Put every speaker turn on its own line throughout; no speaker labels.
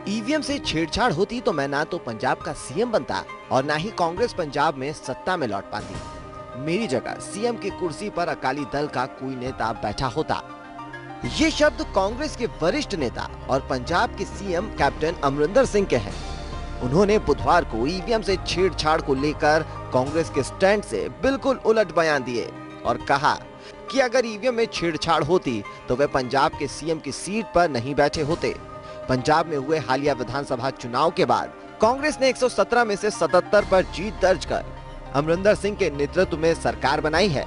EVM से छेड़छाड़ होती तो मैं ना तो पंजाब का सीएम बनता और ना ही कांग्रेस पंजाब में सत्ता में लौट पाती। मेरी जगह सीएम की कुर्सी पर अकाली दल का कोई नेता बैठा होता। ये शब्द कांग्रेस के वरिष्ठ नेता और पंजाब के सीएम कैप्टन अमरिंदर सिंह के हैं। उन्होंने बुधवार को ईवीएम से छेड़छाड़ को लेकर कांग्रेस के स्टैंड से बिल्कुल उलट बयान दिए और कहा कि अगर ईवीएम में छेड़छाड़ होती तो वे पंजाब के सीएम की सीट पर नहीं बैठे होते। पंजाब में हुए हालिया विधानसभा चुनाव के बाद कांग्रेस ने 117 में से 77 पर जीत दर्ज कर अमरिंदर सिंह के नेतृत्व में सरकार बनाई है।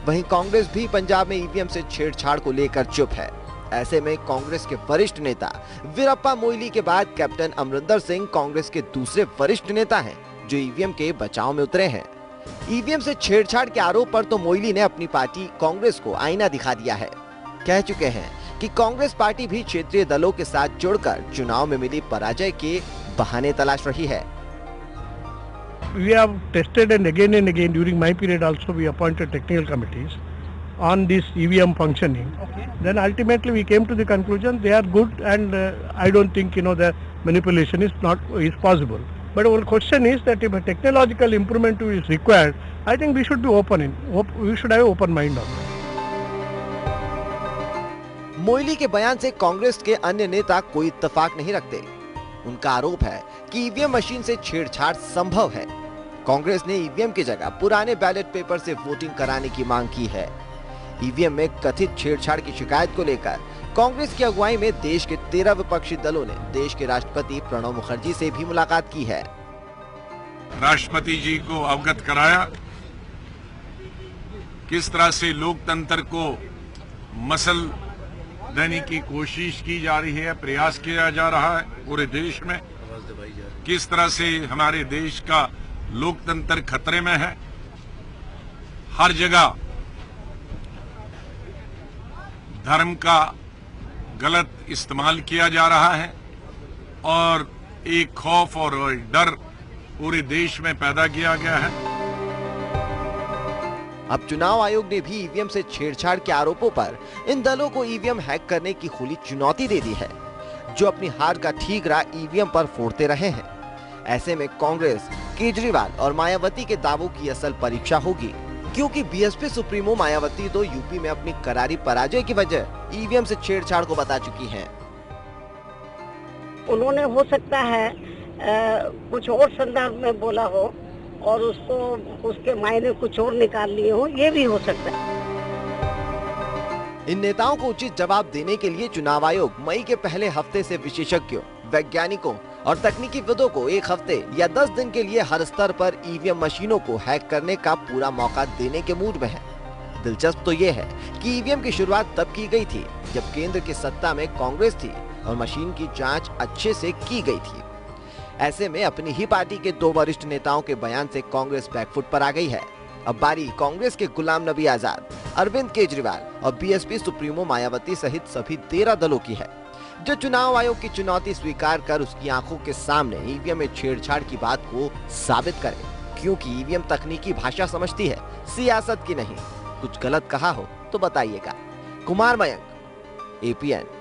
वहीं कांग्रेस भी पंजाब में ईवीएम से छेड़छाड़ को लेकर चुप है। ऐसे में कांग्रेस के वरिष्ठ नेता वीरप्पा मोइली के बाद कैप्टन अमरिंदर सिंह कांग्रेस के दूसरे वरिष्ठ नेता हैं जो ईवीएम के बचाव में उतरे हैं। ईवीएम से छेड़छाड़ के आरोप पर तो मोइली ने अपनी पार्टी कांग्रेस को आईना दिखा दिया है। कह चुके हैं कि कांग्रेस पार्टी भी क्षेत्रीय दलों के साथ जुड़कर चुनाव में मिली पराजय के बहाने तलाश रही है।
We have tested and again during my period also we appointed technical committees on this EVM functioning. Okay. Then ultimately we came to the conclusion they are good and I don't think the manipulation is possible. But our question is that if a technological improvement is required, I think we should be we should have an open mind on that.
Moily के बयान से कांग्रेस के अन्य नेता कोई इत्तेफाक नहीं रखते। उनका आरोप है कि ईवीएम मशीन से छेड़छाड़ संभव है। कांग्रेस ने ईवीएम की जगह पुराने बैलेट पेपर से वोटिंग कराने की मांग की है। ईवीएम में कथित छेड़छाड़ की शिकायत को लेकर कांग्रेस की अगुवाई में देश के 13 विपक्षी दलों ने देश के राष्ट्रपति प्रणब मुखर्जी से भी मुलाकात की है।
राष्ट्रपति जी को अवगत कराया किस तरह से लोकतंत्र को मसल देने की कोशिश की जा रही है, प्रयास किया जा रहा है पूरे देश में। किस तरह से हमारे देश का लोकतंत्र खतरे में है। हर जगह धर्म का गलत इस्तेमाल किया जा रहा है और एक खौफ और डर पूरे देश में पैदा किया गया है।
अब चुनाव आयोग ने भी ईवीएम से छेड़छाड़ के आरोपों पर इन दलों को ईवीएम हैक करने की खुली चुनौती दे दी है, जो अपनी हार का ठीकरा ईवीएम पर फोड़ते रहे हैं। ऐसे में कांग्रेस, केजरीवाल और मायावती के दावों की असल परीक्षा होगी, क्योंकि बीएसपी सुप्रीमो मायावती तो यूपी में अपनी करारी पराजय की वजह ईवीएम से छेड़छाड़ को बता चुकी हैं।
उन्होंने हो सकता है कुछ और संदर्भ में बोला हो और उसको उसके मायने कुछ और निकाल लिए हो, ये भी हो सकता है।
इन नेताओं को उचित जवाब देने के लिए चुनाव आयोग मई के पहले हफ्ते से विशेषज्ञों, वैज्ञानिकों और तकनीकी विदों को 1 हफ्ते या 10 दिन के लिए हर स्तर पर ईवीएम मशीनों को हैक करने का पूरा मौका देने के मूड में है। दिलचस्प तो ये है कि ईवीएम की शुरुआत तब की गई थी जब केंद्र की सत्ता में कांग्रेस थी और मशीन की जाँच अच्छे से की गई थी। ऐसे में अपनी ही पार्टी के 2 वरिष्ठ नेताओं के बयान से कांग्रेस बैकफुट पर आ गई है। अब बारी कांग्रेस के गुलाम नबी आजाद, अरविंद केजरीवाल और बीएसपी सुप्रीमो मायावती सहित सभी 13 दलों की है, जो चुनाव आयोग की चुनौती स्वीकार कर उसकी आंखों के सामने ईवीएम में छेड़छाड़ की बात को साबित करे। क्योंकि ईवीएम तकनीकी भाषा समझती है, सियासत की नहीं। कुछ गलत कहा हो तो बताइएगा। कुमार मयंक, APN।